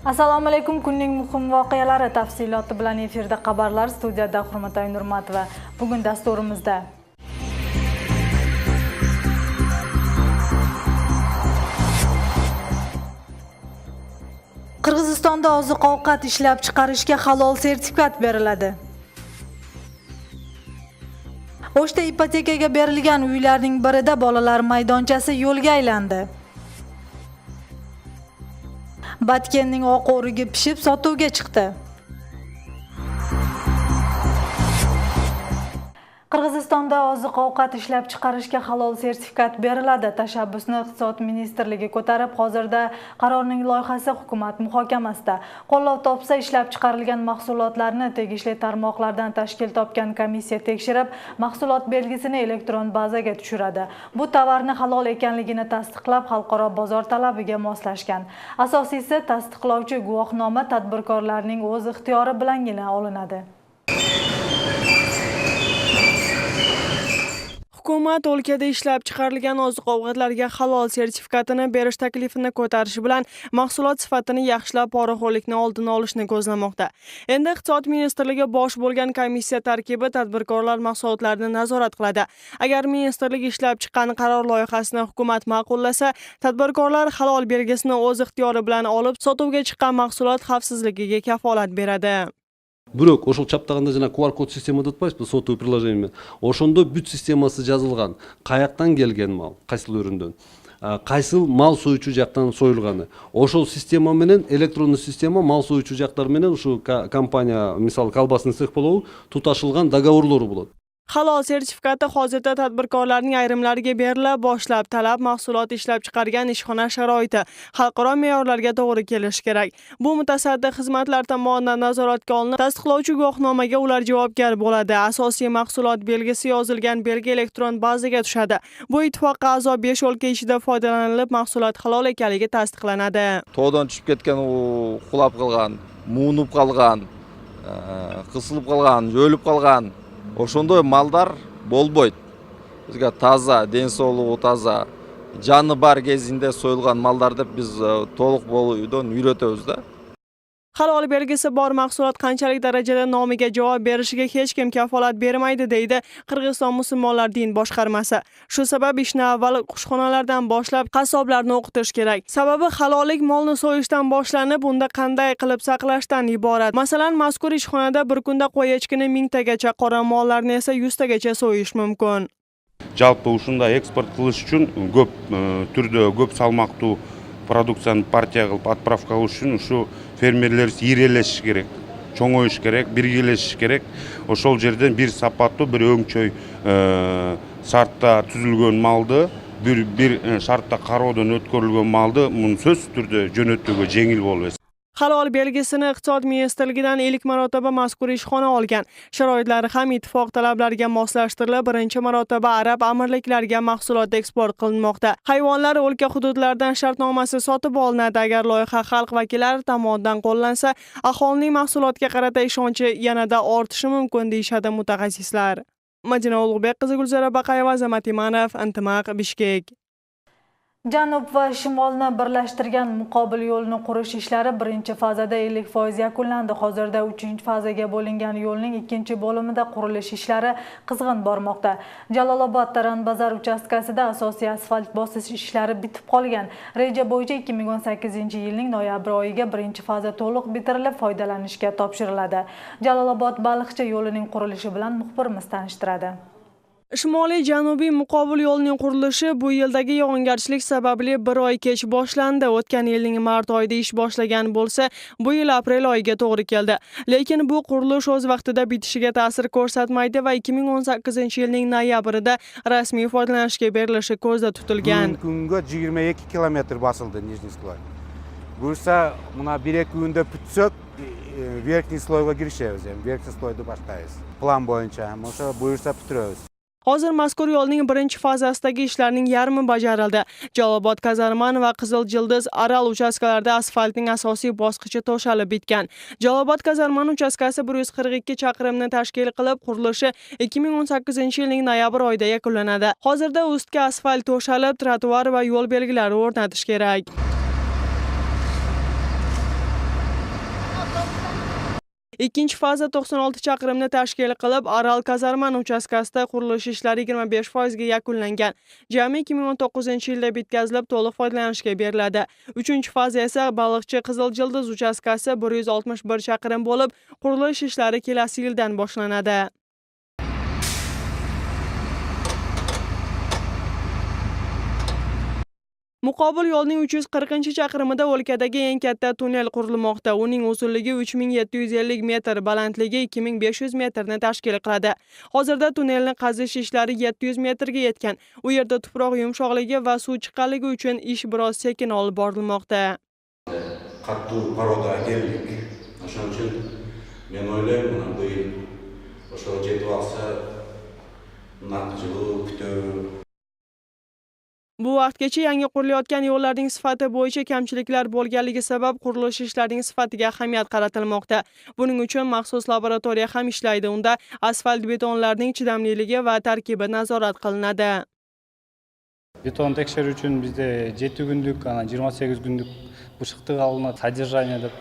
Assalomu alaykum. Kunning muhim voqealari tafsiloti bilan efirda xabarlar. Studiyada Hurmatay Nurmatova. Bugun dasturimizda Qirg'izistonda oziq-ovqat ishlab chiqarishga halol sertifikat beriladi. O'shda ipotekaga berilgan uylarning birida bolalar maydonchasi yo'lga aylandi. Batkenning oq o'rigi pishib sotuvga chiqdi. Qirg'izistonda oziq-ovqat ishlab chiqarishga halol sertifikat beriladi. Tashabbusni Iqtisod ministrligi ko'tarib, hozirda qarorning loyihasi hukumat muhokamasida. Qo'llov topsa, ishlab chiqarilgan mahsulotlarni tegishli tarmoqlardan tashkil topgan komissiya tekshirib, mahsulot belgisini elektron bazaga tushiradi. Bu tovarni halol ekanligini tasdiqlab, xalqaro bozor talabiga moslashgan. Asosiysi, tasdiqlovchi guvohnoma tadbirkorlarning o'z ixtiyori bilangina olinadi. Hukumat o'lkada ishlab chiqarilgan oziq-ovqatlarga halol sertifikatini berish taklifini ko'tarishi bilan mahsulot sifatini yaxshilab, poraxo'rlikni oldini olishni ko'zlamoqda. Endi Iqtisod ministrligi bosh bo'lgan komissiya tarkibi tadbirkorlar mahsulotlarini nazorat qiladi. Agar ministrlik ishlab chiqqan qaror loyihasini hukumat ma'qullasa, tadbirkorlar halol belgisini o'z ixtiyori bilan olib, sotuvga chiqqan mahsulot xavfsizligiga kafolat beradi. Бирок ошол чаптаганда жана QR код система деп атпайсызбы, сотуу приложение. Ошондо бүт системасы жазылган. Каяктан келген мал, кайсыл өрүндөн, кайсыл мал союучу жактан союлганы. Ошол система менен электрондуу система мал союучу жактар менен ушу компания, мисалы колбасный цех болобу, туташылган договорлору болот. Halol sertifikati hozirda tadbirkorlarning ayrimlariga berila boshlab, talab mahsulot ishlab chiqargan ishxona sharoiti, xalqaro me'yorlarga to'g'ri kelishi kerak. Bu mutasaddi xizmatlar tomonidan nazoratga olinib, tasdiqlovchi guvohnomaga ular javobgar bo'ladi. Asosiy mahsulot belgisi yozilgan belgi elektron bazaga tushadi. Bu ittifoqqa a'zo 5 o'lka ichida foydalanilib, mahsulot halol ekanligi tasdiqlanadi. To'g'dan tushib ketgan, u qulab qolgan, muunib qolgan, qisilib qolgan, o'lib qolgan ошондой малдар болбойт. Бизге таза, ден соолугу таза, жаны бар кезинде союлган малдар деп биз толук болуудан үйрөтөбүз да. Halol belgisi bor mahsulot qanchalik darajada nomiga javob berishiga hech kim kafolat bermaydi, deydi Qirg'iziston musulmonlar din boshqarmasi. Shu sabab ishni avval qushxonalardan boshlab qassoblarni o'qitish kerak. Sababi halollik molni so'yishdan boshlanib, unda qanday qilib saqlashdan iborat. Masalan, mazkur ishxonada bir kunda qo'y echkini 1000 tagacha, qora mollarni esa 100 tagacha so'yish mumkin. Жалпы ушунда экспорт кылыш үчүн көп түрдө көп салмактуу продукцияны партия кылып отправка кылыш үчүн ушу фермерлер ирелешиш керек, чоңоюш керек, биргелешиш керек. Ошол жерден бир сапаттуу, бир өңчөй шартта түзүлгөн малды, бир шартта кароодон өткөрүлгөн малды муну сөзсүз түрдө жөнөтүүгө жеңил болот. Halol belgisini Iqtisod ministrligidan ilk marotaba mazkur ishxona olgan. Sharoitlari ham ittifoq talablariga moslashtirilib, birinchi marotaba arab amirliklariga mahsulot eksport qilinmoqda. Hayvonlar o'lka hududlaridan shartnomasi sotib olinadi. Agar loyiha xalq vakillari tomonidan qo'llansa, aholining mahsulotga qarata ishonchi yanada ortishi mumkin, deyishadi mutaxassislar. Madina Ulug'bek qizi, Gulzora Baqayeva, Azamat Imanov, Intimaq, Bishkek. Janub va shimolni birlashtirgan muqobil yo'lni qurish ishlari birinchi fazada 50% yakunlandi. Hozirda 3-fazaga bo'lingan yo'lning ikkinchi bo'limida qurilish ishlari qizg'in bormoqda. Jalolobod Taranbazar uchastkasida asosiy asfalt bosish ishlari bitib qolgan. Reja bo'yicha 2018-yilning noyabr oyiga birinchi faza to'liq bitirilib, foydalanishga topshiriladi. Jalolobod Baliqchi yo'lining qurilishi bilan muxbirimiz tanishtiradi. Shimoliy janubiy muqobil yo'lning qurilishi bu yildagi yog'ingarchilik sababli bir oy kech boshlandi. O'tgan yilning mart oyida ish boshlagan bo'lsa, bu yil aprel oyiga to'g'ri keldi. Lekin bu qurilish o'z vaqtida bitishiga ta'sir ko'rsatmaydi va 2018-yilning noyabrida rasmiy foydalanishga berilishi ko'zda tutilgan. Kunga 22 kilometr bosildi nижний слой. Bo'lsa, buna 1-2 kunda putsok, verkniy sloyga kirishamiz, yani verkniy sloyni boshlaymiz. Plan bo'yicha, o'sha buyursa bitiramiz. Hozir mazkur yo'lning birinchi fazasidagi ishlarning yarmi bajarildi. Jalolobod Kazarman va Qizil Jildiz Aral uchastkalarida asfaltning asosiy bosqichi to'shalib bitgan. Jalolobod Kazarman uchastkasi 142 chaqirimni tashkil qilib, qurilishi 2018-yilning noyabr oyida yakunlanadi. Hozirda ustki asfalt to'shalib, trotuar va yo'l belgilari o'rnatish kerak. Ikkinchi faza 96 chaqirimni tashkil qilib, Aral kazarman uchastkasida qurilish ishlari 25% ga yakunlangan. Jami 2019-yilda bitkazilib, to'liq foydalanishga beriladi. Uchinchi faza esa Baliqchi Qizil Jildiz uchastkasi 161 chaqirim bo'lib, qurilish ishlari kelasi yildan boshlanadi. Muqobil yo'lning 340-chaqirimida o'lkadagi eng katta tunnel qurilmoqda. Uning uzunligi 3750 metr, balandligi 2500 metrni tashkil qiladi. Hozirda tunnelni qazish ishlari 700 metrga yetgan. U yerda tuproq yumshoqligi va suv chiqqanligi uchun ish biroz sekin olib borilmoqda. Qattiq paroda keldik. O'shaning uchun men o'ylayman, mana bu yil o'sha jetib olsa, naqdchilik kutib. Bu vaqtgacha yangi qurilayotgan yo'llarning sifati bo'yicha kamchiliklar bo'lganligi sabab qurilish ishlarining sifatiga ahamiyat qaratilmoqda. Buning uchun maxsus laboratoriya ham ishlaydi. Unda asfalt betonlarning chidamliligi va tarkibi nazorat qilinadi. Beton tekshirish uchun bizda 7 kunlik, 28 kunlik pishqitib olinadi. Sодержание deb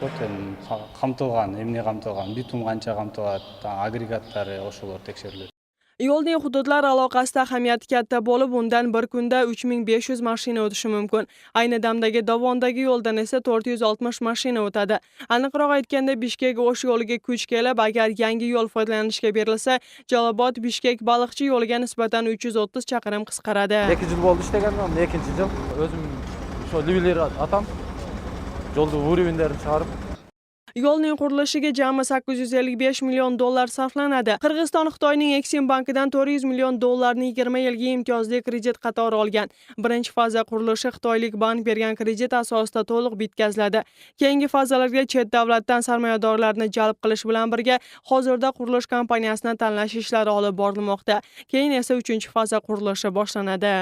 qamtilgan, emne qamtilgan, bitum qancha qamtiladi, agregatlari o'shalar tekshiriladi. Yo'lning hududlar aloqasida ahamiyati katta bo'lib, undan bir kunda 3500 mashina o'tishi mumkin. Ayni damdagi Dovondagi yo'ldan esa 460 mashina o'tadi. Aniqroq aytganda, Bishkek-O'sh yo'liga kuch kelib, agar yangi yo'l foydalanishga berilsa, Jalobod-Bishkek-Baliqchi yo'liga nisbatan 330 chaqirim qisqaradi. 2 yil bo'ldi ishlaganman, 2-yil. O'zim shu liviler atam. Yo'lni urinlarini chiqarib Yo'lning qurilishiga jami 855 million dollar sarflanadi. Qirg'iziston Xitoyning Eksim bankidan 400 million dollarni 20 yilga imtiyozli kredit qatori olgan. Birinchi faza qurilishi Xitoylik bank bergan kredit asosida to'liq bitkaziladi. Keyingi fazalarga chet davlatdan sarmoyadorlarni jalb qilish bilan birga hozirda qurilish kompaniyasini tanlash ishlari olib borilmoqda. Keyin esa 3-faza qurilishi boshlanadi.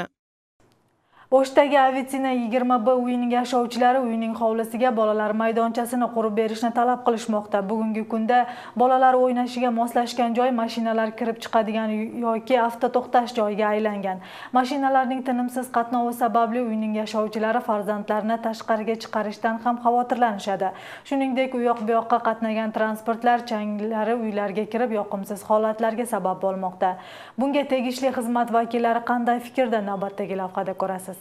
Bo'shdagi Avitsina 20B uyining yashovchilari uyining hovlisiga bolalar maydonchasini qurib berishni talab qilishmoqda. Bugungi kunda bolalar o'ynashiga moslashgan joy mashinalar kirib chiqadigan yoki avtoto'xtash joyiga aylangan. Mashinalarning tinimsiz qatnovi sababli uyning yashovchilari farzandlarini tashqariga chiqarishdan ham xavotirlanishadi. Shuningdek, u yoq bu yoqqa qatnagan transportlar changlari uylarga kirib yoqimsiz holatlarga sabab bo'lmoqda. Bunga tegishli xizmat vakillari qanday fikrda, navbatdagi lavhada ko'rasiz.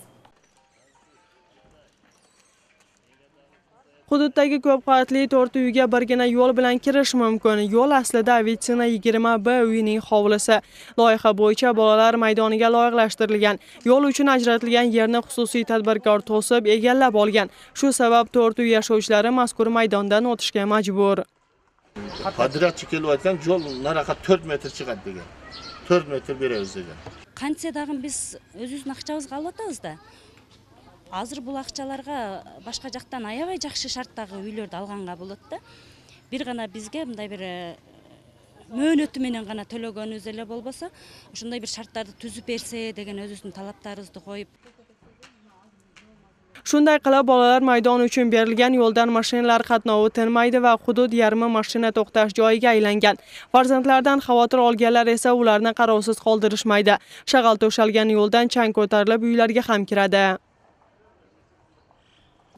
Hududdagi ko'p qavatli 4 uyga birgina yo'l bilan kirish mumkin. Yo'l aslida Avitsina 20B uyining hovlisi. Loyiha bo'yicha bolalar maydoniga loyihalashtirilgan. Yo'l uchun ajratilgan yerni xususiy tadbirkor to'sib, egallab olgan. Shu sabab 4 uy yashovchilari mazkur maydondan o'tishga majbur. Qadratchi kelayotgan yo'l naraqa 4 metr chiqadi degan. 4 metr beramiz degan. Qancha dag'im biz o'zimizni aqchabizga olyapmiz-da. Hozir bu aqchalarga boshqa jaqdan аябай жақсы шарттагы үйлөрдү алганга болот да. Бир гана бизге мындай бир мөөнөтү менен гана төлөгөнүбүз эле болбосо, ошондой бир шарттарды түзүп берсе деген өзүбүздүн талаптарыбызды коюп. Shunday qilib, bolalar maydoni uchun berilgan yo'ldan mashinalar qatnovi tinmaydi va hudud yarmi mashina to'xtash joyiga aylangan. Farzandlardan xavotir olganlar esa ularni qarovsiz qoldirishmaydi. Shag'al to'shalgan yo'ldan chang ko'tarilib, uylarga ham kiradi.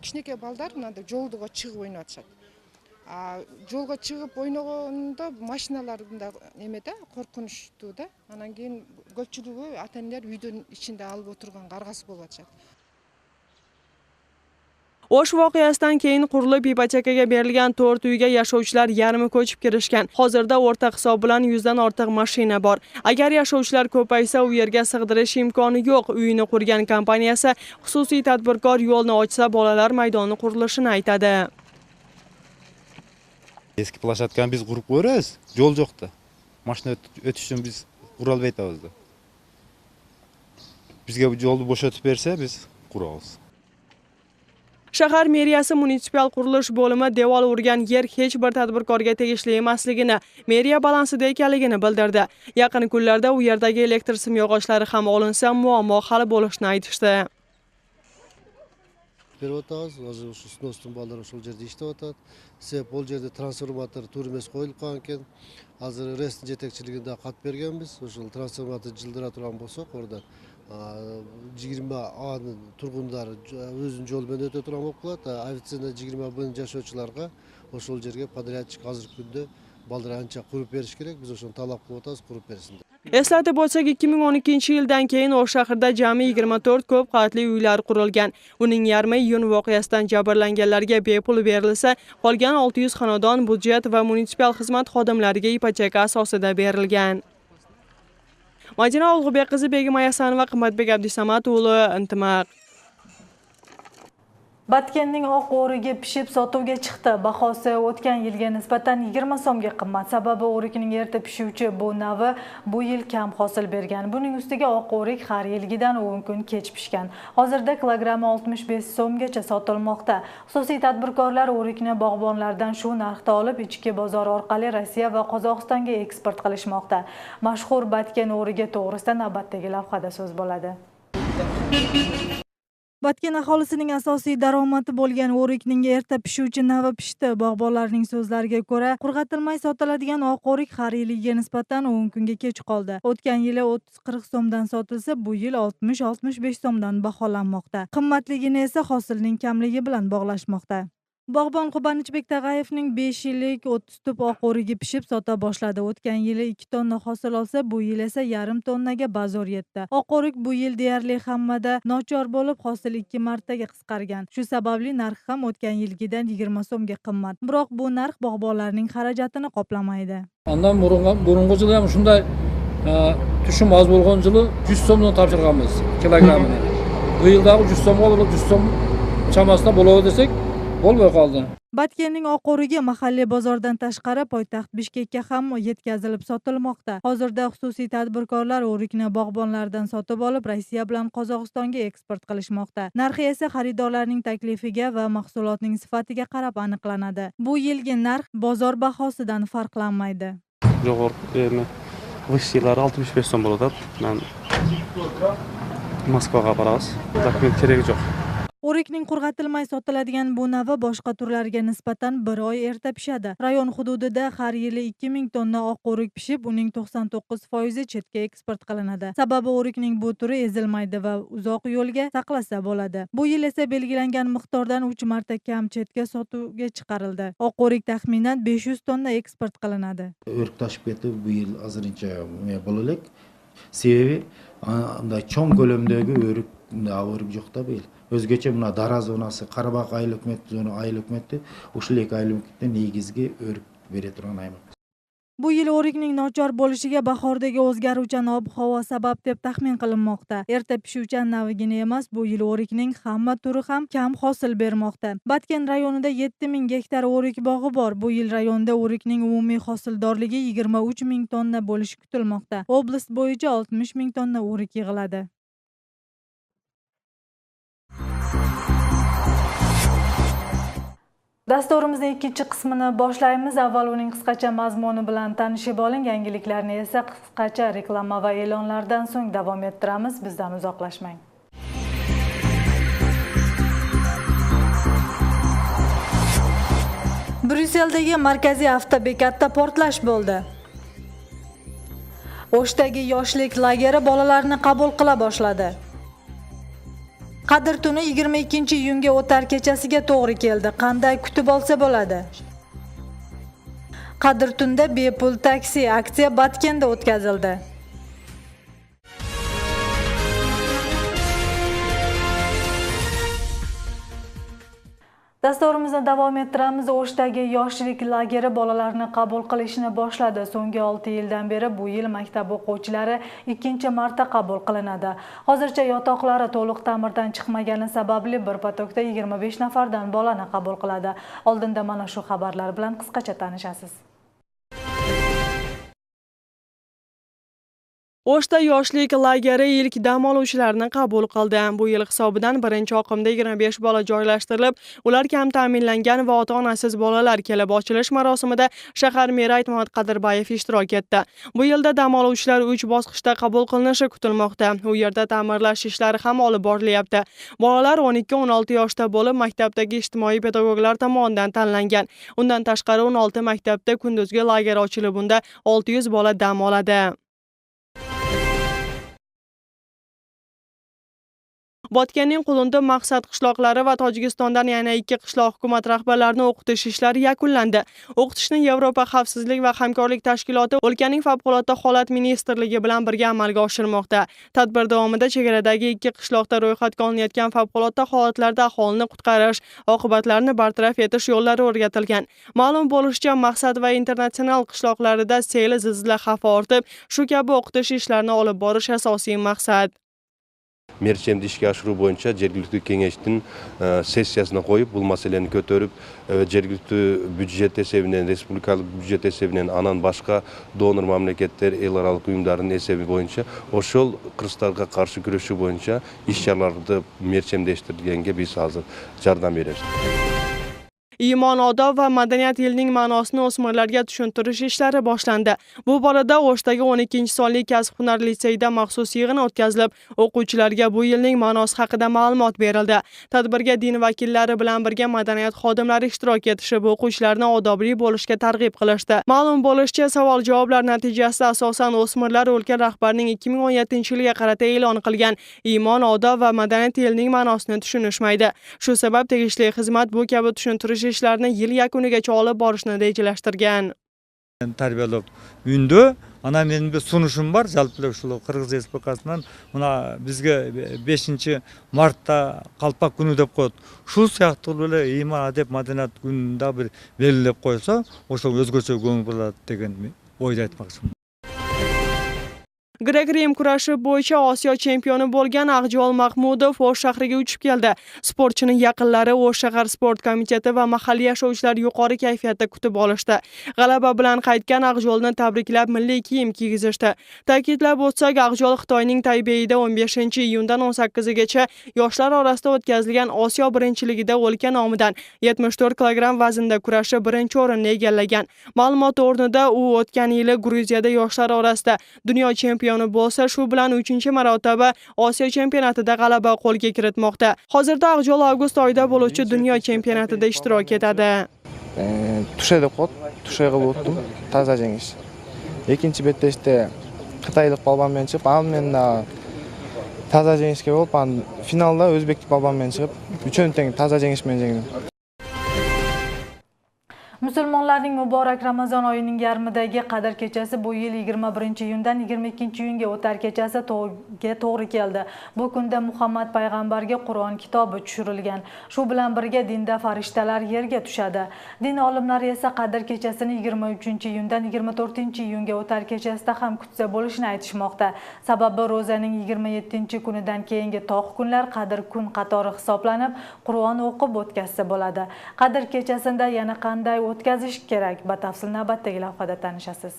Кичинекей балдар мындай жолдуга чыгып ойноп атышат. Жолго чыгып ойногондо машиналардын да эмеде коркунучтуу да. Анан кийин көпчүлүгү ата-энелер үйдүн ичинде алып отурган каргасы болуп атышат. O'sh voqeasidan keyin qurilib ipotekaga berilgan 4 uyga yashovchilar yarmi ko'chib kirishgan. Hozirda o'rta hisob bilan 100 dan ortiq mashina bor. Agar yashovchilar ko'paysa, u yerga sig'dirish imkoni yo'q. Uyini qurgan kompaniyasi xususiy tadbirkor yo'lni ochsa, bolalar maydoni qurilishini aytadi. Eski plashadkani biz qurib qo'yamiz, yo'l yo'qda. Mashina o'tish uchun biz qura olmaymiz. Bizga bu yo'lni bo'shatib bersa, biz quramiz. Shahar meriyasi munitsipal qurilish bo'limi devor urgan yer hech bir tadbirkorga tegishli emasligini, meriya balansida ekanligini bildirdi. Yaqin kunlarda u yerdagi elektr simyog'ochlari ham olinsa, muammo hal bo'lishini aytishdi. Berotamiz, hozir shu sinosdan bolalar o'sha yerda ishlayotadi. Sebab bu yerda transformator turmas qo'yilib qolgan ekan. Hozir rest yetakchiligida qat berganmiz. O'sha transformator jildira turgan bo'lsa, oradan 20 A'nın turgundары өзүнүн жол менен өтө турган болуп калат. Официально 20 Б'нин жашоочуларга ошол жерге подрядчик азыркы күндө балдар анча куруп бериш керек. Биз ошону талап кылып атабыз, куруп берсин. Eslatib o'tsak, 2012-yildan keyin O'sh shahrida jami 24 ko'p qavatli uylar qurilgan. Uning yarmi iyun voqeasidan jabrlanganlarga bepul berilsa, qolgan 600 xonadon budjet va munitsipal xizmat xodimlariga ipoteka asosida berilgan. Madina Ulug'bek qizi Begim Ayasanova, Qimmatbek Abdusamad o'g'li Intimaq. Batkenning oq o'rigi pishib sotuvga chiqdi. Bahosi o'tgan yilga nisbatan 20 so'mga qimmat. Sababi o'rikning erta pishuvchi bu navi bu yil kam hosil bergan. Buning ustiga oq o'rik har yilgidan 10 kun kech pishgan. Hozirda kilogrammi 65 so'mgacha sotilmoqda. Xususiy tadbirkorlar o'rikni bog'bonlardan shu narxda olib, ichki bozor orqali Rossiya va Qozog'istonga eksport qilishmoqda. Mashhur Batken o'rigi to'g'risida navbatdagi lavhada so'z bo'ladi. Batken aholisining asosiy daromadi bo'lgan o'rikning erta pishuvchi navi pishdi. Bog'bonlarning so'zlariga ko'ra, qurg'atilmay sotiladigan oq o'rik har yiliga nisbatan 10 kunga kech qoldi. O'tgan yili 30-40 so'mdan sotilsa, bu yil 60-65 so'mdan baholanmoqda. Qimmatligini esa hosilning kamligi bilan bog'lashmoqda. Bog'bon Qubanchbek Tag'ayevning 5 yillik 30 tup oq o'rigi pishib sota boshladi. O'tgan yili 2 tonna hosil olsa, bu yil esa yarim tonnaga bazo'r yetdi. Oq o'rik bu yil deyarli hammada nochor bo'lib, hosil 2 martaga qisqargan. Shu sababli narxi ham o'tgan yilgidan 20 so'mga qimmat. Biroq bu narx bog'bonlarning xarajatini qoplamaydi. Andan burungi yili ham shunday tushum oz bo'lgan yili 100 so'mdan topshirganmiz kilogrammini. Bu yilda 100 so'mga bo'lib 100 so'm chamasida bo'ladi desak, bo'lmay qoldi. Batkenning oq o'rigi mahalliy bozordan tashqari poytaxt Bishkekka ham yetkazilib sotilmoqda. Hozirda xususiy tadbirkorlar o'rikni bog'bonlardan sotib olib, Rossiya bilan Qozog'istonga eksport qilishmoqda. Narxi esa xaridorlarning taklifiga va mahsulotning sifatiga qarab aniqlanadi. Bu yilgi narx bozor bahosidan farqlanmaydi. Jo'g'org'i vishilari 65 so'm bo'ladi. Men Moskvaga boramiz. Dokument kerak yo'q. O'rikning qurg'atilmay sotiladigan bu navi boshqa turlarga nisbatan 1 oy erta pishadi. Rayon hududida har yili 2000 tonna oq o'rik pishib, uning 99% chetga eksport qilinadi. Sababi o'rikning bu turi ezilmaydi va uzoq yo'lga saqlasa bo'ladi. Bu yil esa belgilangan miqdordan 3 marta kam chetga sotuvga chiqarildi. Oq o'rik taxminan 500 tonna eksport qilinadi. O'rik tashib ketdi bu yil azrincha bo'laylik. Sebebi unda cho'ng ko'lamdagi o'rik yo'qda bu yil. O'zgacha buna dara zonasi, Qarabaq ayil hukumat zona ayil hukumatda o'sha ayil hukumatda negizgi o'rik bera turgan ayol. Bu yil o'rikning nochor bo'lishiga bahordagi o'zgaruvchan ob-havo sabab deb taxmin qilinmoqda. Erta pishuvchan navigina emas, bu yil o'rikning hamma turi ham kam hosil bermoqda. Batken rayonida 7000 gektar o'rik bog'i bor. Bu yil rayonda o'rikning umumiy hosildorligi 23000 tonna bo'lishi kutilmoqda. Oblast bo'yicha 60000 tonna o'rik yig'iladi. Dasturimizning ikkinchi qismini boshlaymiz. Avval uning qisqacha mazmuni bilan tanishib oling. Yangiliklarni esa qisqacha reklama va e'lonlardan so'ng davom ettiramiz. Bizdan uzoqlashmang. Bryusseldagi markaziy avtobekatda portlash bo'ldi. O'shdagi yoshlik lageri bolalarni qabul qila boshladi. Qadr tuni 22-iyunga o'tar kechasiga to'g'ri keldi. Qanday kutib olsa bo'ladi? Qadr tunda bepul taksi aksiya Batkenda o'tkazildi. Dasturimizni davom ettiramiz. O'shdagi yoshlik lageri bolalarni qabul qilishni boshladi. So'nggi 6 yildan beri bu yil maktab o'quvchilari 2-marta qabul qilinadi. Hozircha yotoqlari to'liq ta'mirdan chiqmagani sababli bir potokda 25 nafardan bolani qabul qiladi. Oldinda mana shu xabarlar bilan qisqacha tanishasiz. O'shda yoshlik lageri ilk dam oluvchilarni qabul qildi. Bu yil hisobidan birinchi oqimda 25 bola joylashtirilib, ular kam ta'minlangan va ota-onasiz bolalar kelib ochilish marosimida shahar meri Aytmat Qadirbayev ishtirok etdi. Bu yilda dam oluvchilar 3 bosqichda qabul qilinishi kutilmoqda. U yerda ta'mirlash ishlari ham olib borilyapti. Bolalar 12-16 yoshda bo'lib, maktabdagi ijtimoiy pedagoglar tomonidan tanlangan. Undan tashqari 16 maktabda kunduzgi lager ochilib, unda 600 bola dam oladi. Botkenning Qulunti, Maqsad qishloqlari va Tojikistondan yana 2 qishloq hukumat rahbarlarini o'qitish ishlari yakunlandi. O'qitishni Yevropa xavfsizlik va hamkorlik tashkiloti o'lkaning favqulodda holat ministrligi bilan birga amalga oshirmoqda. Tadbir davomida chegaradagi 2 qishloqda ro'yxatga olinayotgan favqulodda holatlarda aholini qutqarish, oqibatlarni bartaraf etish yo'llari o'rgatilgan. Ma'lum bo'lishicha, Maqsad va Internatsional qishloqlarida sel, zilzila xavfi ortib, shu kabi o'qitish ishlarini olib borish asosiy maqsad. Merchemdi ishga oshirish bo'yicha жергиликтүү кеңештин sessiyasына qo'yib, bu masalani ko'tarib, жергиликтүү byudjet esebinен, respublikalik byudjet esebinен, анан башка донор мамлекеттер, эл аралык уюмдардын эсеби боюнча ошол кыргыздарга каршы күрөшүү боюнча иш-чараларды мерчемдештиргенге биз азыр жардам беребиz. Iymon, odob va madaniyat yilining ma'nosini o'smirlarga tushuntirish ishlari boshlandi. Bu borada O'shdagi 12-sonli kasb-hunar litseyida maxsus yig'in o'tkazilib, o'quvchilarga bu yilning ma'nosi haqida ma'lumot berildi. Tadbirga din vakillari bilan birga madaniyat xodimlari ishtirok etishib, o'quvchilarni odobli bo'lishga targ'ib qilishdi. Ma'lum bo'lishicha, savol-javoblar natijasida asosan o'smirlar o'lka rahbarining 2017-yilga qarata e'lon qilgan iymon, odob va madaniyat yilining ma'nosini tushunishmaydi. Shu sabab tegishli xizmat bu kabi tushuntirish ishlarini yil yakunigacha olib borishni rejalashtirgan. Tarbiyalab uyunda ana mening bir sunuşum var, жалпы ушул Кыргыз Республикасынан мына бизге 5-мартта Калпак күнү деп коет. Ушул сыяктуу эле ыйман, адеп, маданият күнүн да бир белгилеп койсо, ошол өзгөчө көңүл бурат деген ойду айтмакчымын. Grek-Rim kurashi bo'yicha Osiyo chempioni bo'lgan Aqjol Mahmudov O'sh shahriga uchib keldi. Sportchining yaqinlari O'sh shahar sport komiteti va mahalliy yashovchilar yuqori kayfiyatda kutib olishdi. G'alaba bilan qaytgan Aqjolni tabriklab milliy kiyim kiygizishdi. Ta'kidlab o'tsak, Aqjol Xitoyning Taybeida 15-iyundan 18-gacha yoshlar orasida o'tkazilgan Osiyo birinchiligida o'lka nomidan 74 kilogramm vaznda kurashi birinchi o'rinni egallagan. Ma'lumot o'rnida u o'tgan yili Gruziyada yoshlar orasida dunyo chempioni bo'lsa, shu bilan 3-marotaba Osiyo chempionatida g'alaba qo'lga kiritmoqda. Hozirda Aqjol avgust oyida bo'luvchi dunyo chempionatida ishtirok etadi. Tushe deb qo'yib, tushe qilib o'tdim, toza jengish. Ikkinchi betda Xitoylik balban bilan chiqib, men toza jengishga bo'lib, finalda o'zbeklik balban bilan chiqib, uchinchi teng toza jengish bilan jengdim. Musulmonlarning muborak Ramazon oyining yarmidagi Qadr kechasi bu yil 21-iyundan 22-iyunga o'tar kechasi to'g'ri keldi. Bu kunda Muhammad payg'ambarga Qur'on kitobi tushirilgan. Shu bilan birga dinda farishtalar yerga tushadi. Din olimlari esa Qadr kechasini 23-iyundan 24-iyunga o'tar kechasida ham kutsa bo'lishini aytishmoqda. Sababi ro'zaning 27-kunidan keyingi tog' kunlar Qadr kun qatori hisoblanib, Qur'on o'qib o'tkazsa bo'ladi. Qadr kechasida yana qanday o'tkazish kerak? Batafsil navbatdagi lavhada tanishasiz.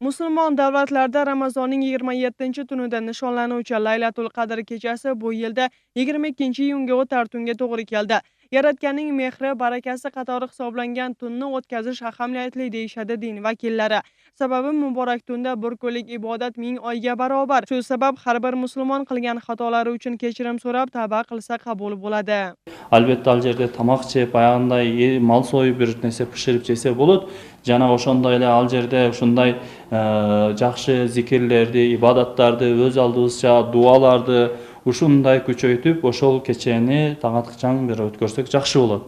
Musulmon davlatlarda Ramazonning 27-tunida nishonlanuvchi Laylatul Qadr kechasi bu yilda 22-iyunga o'tar tunga to'g'ri keldi. Yaratganning mehri, barakasi qatori hisoblangan tunni o'tkazish ahamiyatli deyishadi din vakillari. Sababi muborak tunda bir kunlik ibodat 1000 oyga barobar. Shu sabab har bir musulmon qilgan xatolari uchun kechirim so'rab tavba qilsa qabul bo'ladi. Albatta al жерде тамак жеп, аягындай мал союп бир нерсе пиширип жесе болот. Жана ошондой эле ал жерде ушундай жакшы зикирлерди, ибадаттарды, өз алдыбызча дуаларды ушундай күчөйтүп, ошол кечени таңаткычаң бир өткөрсөк жакшы болот.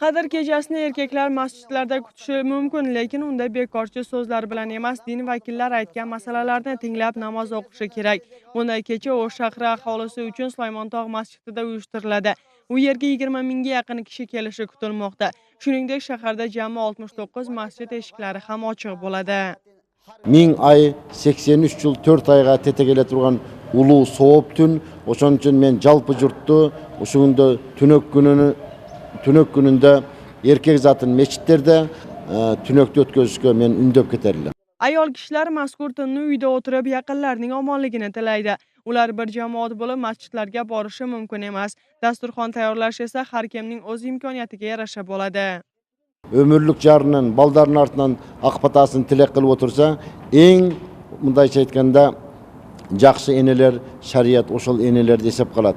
Qadr kechasini erkaklar masjidlarda kutishi mumkin, lekin unda bekorchi so'zlar bilan emas, din vakillari aytgan masalalarni tinglab namoz o'qishi kerak. Unda kecha O'sh shahri aholisi uchun Sulaymantog' masjidida uyushtiriladi. U yerga 20 mingga yaqin kishi kelishi kutilmoqda. Shuningdek, shaharda jami 69 masjid eshiklari ham ochiq bo'ladi. 1000 ay 83 yıl 4 ayga tetegele turgan ulu soğup tün. Oşun için men jalpı jurttu, oşunda tünök gününde erkek zatın meçitlerde tünökte ötközüşke men ündöp keterli. Ayol kishilar mazkur tunni uyda o'tirib yaqinlarining omonligini tilaydi. Ular bir jamoat bo'lib masjidlarga borishi mumkin emas. Dasturxon tayyorlash esa har kimning o'z imkoniyatiga yarasha bo'ladi. Ömürlük jarının, baldarın artından akpatasını tilek kılıp otursa, en mundayça aytkanda jakşı eneler, şariat oşol eneler desep kalat.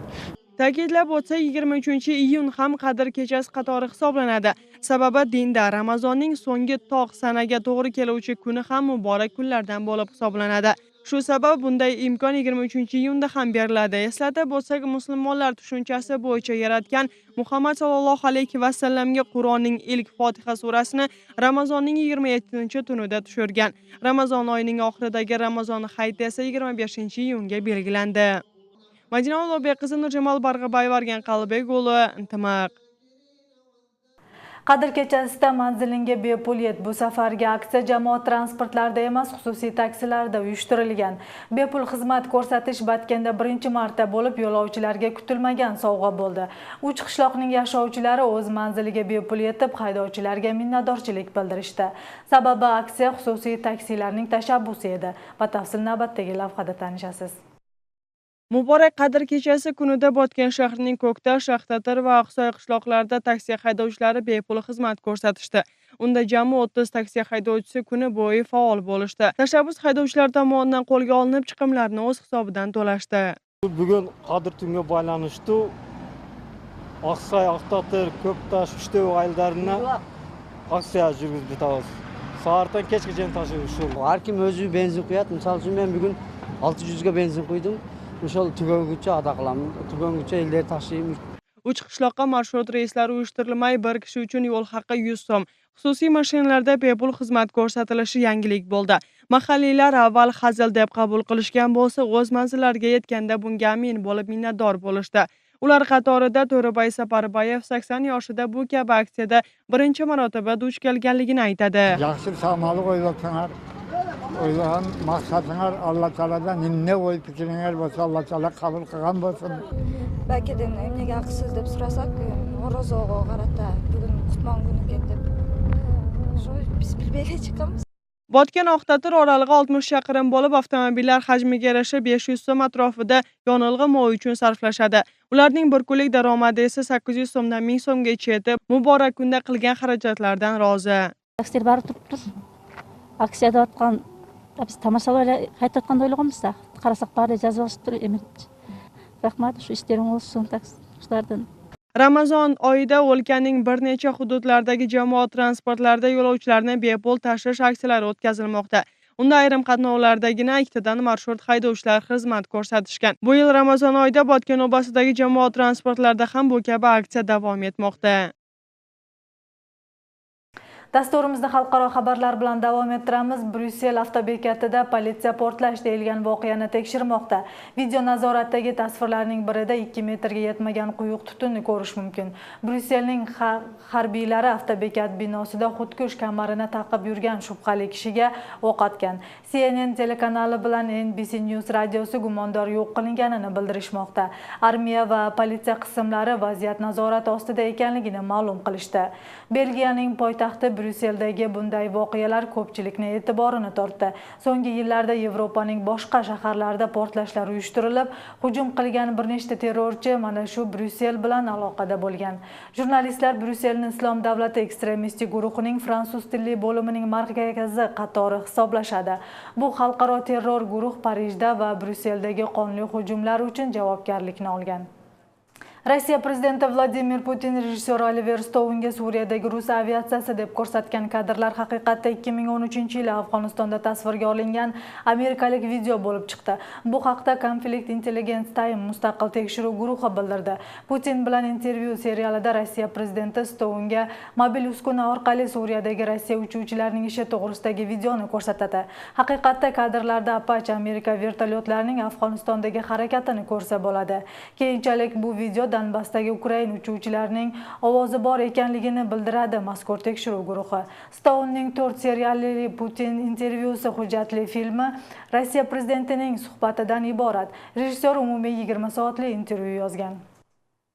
Ta'kidlab o'tsak, 23-iyun ham Qadr kechasi qatori hisoblanadi. Sababi dinda Ramazonning so'nggi tog' sanaga to'g'ri keluvchi kuni ham muborak kunlardan bo'lib hisoblanadi. Shu sabab bunday imkon 23-iyunda ham beriladi. Eslatib o'tsak, musulmonlar tushunchasi bo'yicha yaratgan Muhammad sallallohu alayhi va sallamga Qur'onning ilk Fotiha surasini Ramazonning 27-tunida tushirgan. Ramazon oyining oxiridagi Ramazon hayiti esa 25-iyunga belgilandi. Madina Ulug'bek qizi Nurjamol Barg'abay vargan Qalbek yo'li Intimaq. Qadr kechasida manzilinga bepul yet. Bu safargi aksiya jamoat transportlarida emas, xususiy taksilarda uyushtirilgan. Bepul xizmat ko'rsatish Batkenda birinchi marta bo'lib, yo'lovchilarga kutilmagan sovg'a bo'ldi. Uch qishloqning yashovchilari o'z manziliga bepul yetib, haydovchilarga minnatdorchilik bildirishdi. Sababi aksiya xususiy taksilarning tashabbusi edi. Batafsil navbatdagi lavhada tanishasiz. Muborak Qadr kechasi kunida Botken shahrining Ko'ktash, Shaxtatir va Oqsoy qishloqlarida taksi haydovchilari bepul xizmat ko'rsatishdi. Unda jami 30 taksi haydovchisi kuni bo'yi faol bo'lishdi. Tashabbus haydovchilar tomonidan qo'lga olinib, chiqimlarni o'z hisobidan to'lashdi. Bugun Qadr tunga bog'lanishdi. Oqsoy, Shaxtatir, Ko'ktash, Uchtepa ayollarni aksiya yurgizib o'tamiz. Soatdan kechgacha tashish. Har kim o'zi benzin qo'yadi. Misol uchun men bugun 600 ga benzin qo'ydim. O'shal tugungacha ado qilaman. Tugungacha ellar tashiymiz. 3 qishloqqa marshrut reyslari uyushtirilmay, bir kishi uchun yo'l haqi 100 so'm. Xususiy mashinalarda bepul xizmat ko'rsatilishi yangilik bo'ldi. Mahalliylar avval hazil deb qabul qilishgan bo'lsa, o'z manzillariga yetganda bunga amin bo'lib minnatdor bo'lishdi. Ular qatorida To'rabay Saparbayev 80 yoshida bu kabi aksiyada birinchi marotaba duch kelganligini aytadi. Yaxshi samolik o'ylasanglar, o'ylagan maqsadinglar Alloh taoladan ne o'y fikringlar bo'lsa Alloh taolo qabul qilgan bo'lsin. Belki'den emniyet haksız deb so'rasak, Orozog'a qarata bugun Qutman kuni ekan deb. Shu biz bilmay chiqamiz. Botken Oqtatir oralig'i 60 chaqirim bo'lib, avtomobillar hajmiga yarasha 500 so'm atrofida yonilg'i mo'i uchun sarflashadi. Ularning bir kunlik daromadi esa 800 so'mdan 1000 so'mgacha yetib, muborak kunda qilgan xarajatlardan rozi. Taksilar bari turibdir. Aksiyada o'tgan biz tomoshalar qaytayotganda o'ylaganmiz-da. Qarasak bari jazolashib emet. Rahmat, shu ishlaring olsun taksichilardan. Ramazon oyida o'lkaning bir necha hududlardagi jamoat transportlarida yo'lovchilarni bepul tashish aksiyalari o'tkazilmoqda. Unda ayrim qatnovlardagina ikkitadan marshrut haydovchilar xizmat ko'rsatishgan. Bu yil Ramazon oyida Botken obasidagi jamoat transportlarida ham bu kabi aksiya davom etmoqda. Dasturimizda xalqaro xabarlar bilan davom ettiramiz. Bryussel avtobekatida politsiya portlash deyilgan voqeani tekshirmoqda. Video nazoratdagi tasvirlarning birida 2 metrga yetmagan quyuq tutunni ko'rish mumkin. Bryusselning harbiylari avtobekat binosida xudkush kamarini taqib yurgan shubhali kishiga o'q otgan. CNN telekanali bilan NBC News radiosi gumondor yo'q qilinganini bildirishmoqda. Armiya va politsiya qismlari vaziyat nazorat ostida ekanligini ma'lum qilishdi. Belgiyaning poytaxti Bryusseldagi bunday voqealar ko'pchilikni e'tiborini tortdi. So'nggi yillarda Yevropaning boshqa shaharlarida portlashlar uyushtirilib, hujum qilgan bir nechta terrorchi mana shu Bryussel bilan aloqada bo'lgan. Jurnalistlar Bryusselni Islom davlati ekstremistik guruhining fransuz tilli bo'limining markazi qatori hisoblashadi. Bu xalqaro terror guruh Parijda va Bryusseldagi qonli hujumlar uchun javobgarlikni olgan. Rossiya prezidenti Vladimir Putin rejissyor Oliver Stone'ga Suriyadagi rus aviatsiyasi deb ko'rsatgan kadrlar haqiqatda 2013-yili Afg'onistonda tasvirga olingan amerikalik video bo'lib chiqdi. Bu haqda Conflict Intelligence Time mustaqil tekshiruv guruhi bildirdi. Putin bilan intervyu serialida Rossiya prezidenti Stone'ga mobil uskuna orqali Suriyadagi Rossiya uchuvchilarining ishi to'g'risidagi videoni ko'rsatadi. Haqiqatda kadrlarda Apache Amerika vertolyotlarining Afg'onistondagi harakatini ko'rsa bo'ladi. Keyinchalik bu video Donbassdagi Ukraina uchuvchilarining ovozi bor ekanligini bildiradi mazkur tekshiruv guruhi. Stone'ning 4 serialli Putin intervyusi hujjatli filmi Rossiya prezidentining suhbatidan iborat. Rejissyor umumiy 20 soatli intervyu yozgan.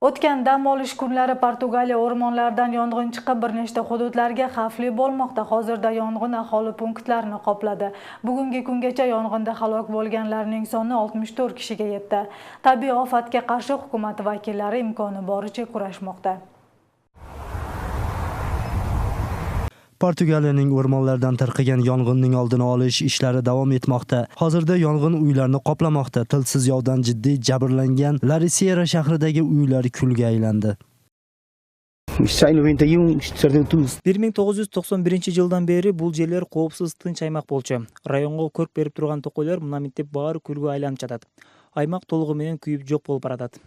O'tgan dam olish kunlari Portugaliya o'rmonlaridan yong'in chiqib bir nechta hududlarga xavfli bo'lmoqda. Hozirda yong'in aholi punktlarini qopladi. Bugungi kungacha yong'inda halok bo'lganlarning soni 64 kishiga yetdi. Tabiiy ofatga qarshi hukumat vakillari imkoni boricha kurashmoqda. Portugaliyaning o'rmonlardan tarqagan yong'inning oldini olish ishlari davom etmoqda. Hozirda yong'in uylarni qoplamoqda. Tilsiz yovdan jiddiy jabrlangan La Risiera shahridagi uylar kulga aylandi. 1991-жылдан бери бул жерлер коопсуз тынч аймак болчу. Районго көрк берип турган токойлор мына мынтип баары күлгө айланып жатат. Аймак толугу менен күйүп жок болуп баратат.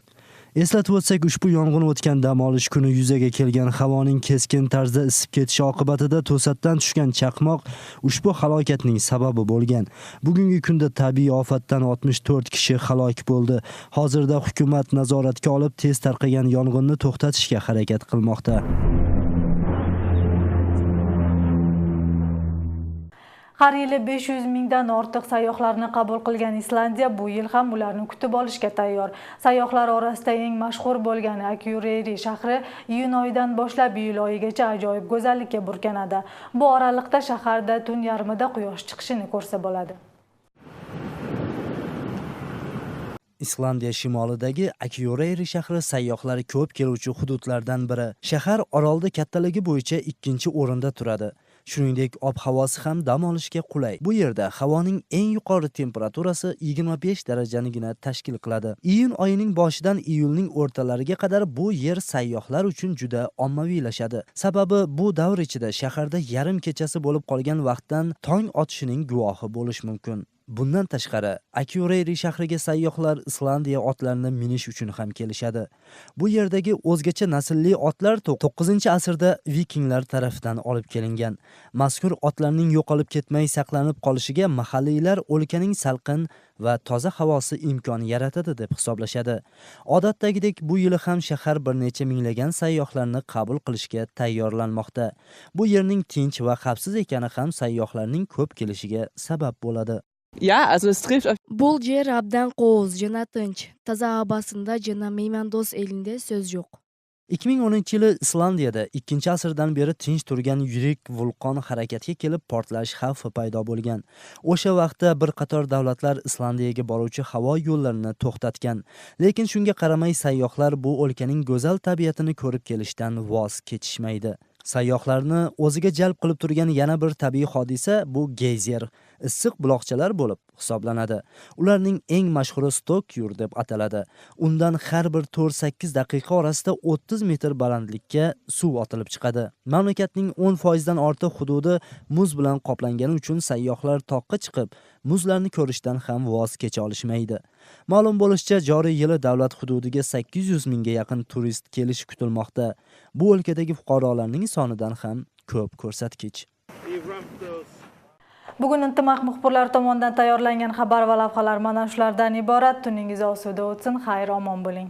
Eslatib o'tsak, ushbu yong'in o'tgan dam olish kuni yuzaga kelgan havoning keskin tarzda isib ketishi oqibatida to'satdan tushgan chaqmoq ushbu halokatning sababi bo'lgan. Bugungi kunda tabiiy ofatdan 64 kishi halok bo'ldi. Hozirda hukumat nazoratga olib tez tarqagan yong'inni to'xtatishga harakat qilmoqda. Har yili 500 mingdan ortiq sayyohlarni qabul qilgan Islandiya bu yil ham ularni kutib olishga tayyor. Sayyohlar orasida eng mashhur bo'lgan Akureyri shahri iyun oyidan boshlab iyul oyigacha ajoyib go'zallikka burkanadi. Bu oraliqda shaharda tun yarmida quyosh chiqishini ko'rsa bo'ladi. Islandiya shimolidagi Akureyri shahri sayyohlar ko'p keluvchi hududlardan biri. Shahar orolda kattaligi bo'yicha 2-o'rinda turadi. Shuningdek, ob-havosi ham dam olishga qulay. Bu yerda havoning eng yuqori temperaturasi 25 darajanigina tashkil qiladi. Iyun oyining boshidan iyulning o'rtalariga qadar bu yer sayyohlar uchun juda ommaviylashadi. Sababi bu davr ichida shaharda yarim kechasi bo'lib qolgan vaqtdan tong otishining guvohi bo'lish mumkin. Bundan tashqari, Akureyri shahriga sayyohlar Islandiya otlarini minish uchun ham kelishadi. Bu yerdagi o'zgacha naslli otlar 9-asrda vikinglar tomonidan olib kelingan. Mazkur otlarning yo'qolib ketmay saqlanib qolishiga mahalliylar o'lkaning salqin va toza havosi imkon yaratadi deb hisoblashadi. Odatdagidek bu yil ham shahar bir necha minglagan sayyohlarni qabul qilishga tayyorlanmoqda. Bu yerning tinch va xavfsiz ekani ham sayyohlarning ko'p kelishiga sabab bo'ladi. Бул жер абдан кооз жана тынч. Таза абасында жана меймандос элинде сөз жок. 2010-yili Islandiyada 2-asrdan beri tinch turgan yirik vulqon harakatga kelib portlash xavfi paydo bo'lgan. O'sha vaqtda bir qator davlatlar Islandiyaga boruvchi havo yo'llarini to'xtatgan. Lekin shunga qaramay sayyohlar bu o'lkaning go'zal tabiatini ko'rib kelishdan voz kechishmaydi. Sayyohlarni o'ziga jalb qilib turgan yana bir tabiiy hodisa bu geyzer, issiq buloqchalar bo'lib hisoblanadi. Ularning eng mashhuri Stokkjur deb ataladi. Undan har bir 4-8 daqiqa orasida 30 metr balandlikka suv otilib chiqadi. Mamlakatning 10% dan ortiq hududi muz bilan qoplangani uchun sayyohlar toqqa chiqib, muzlarni ko'rishdan ham voz kecha olishmaydi. Ma'lum bo'lishicha, joriy yili davlat hududiga 800 mingga yaqin turist kelishi kutilmoqda. Bu o'lkadagi fuqarolarning sonidan ham ko'p ko'rsatkich. Bugun Intimaq muxbirlari tomonidan tayyorlangan xabar va lavhalar mana shulardan iborat. Tuningiz osuda o'tsin, xayr omon bo'ling.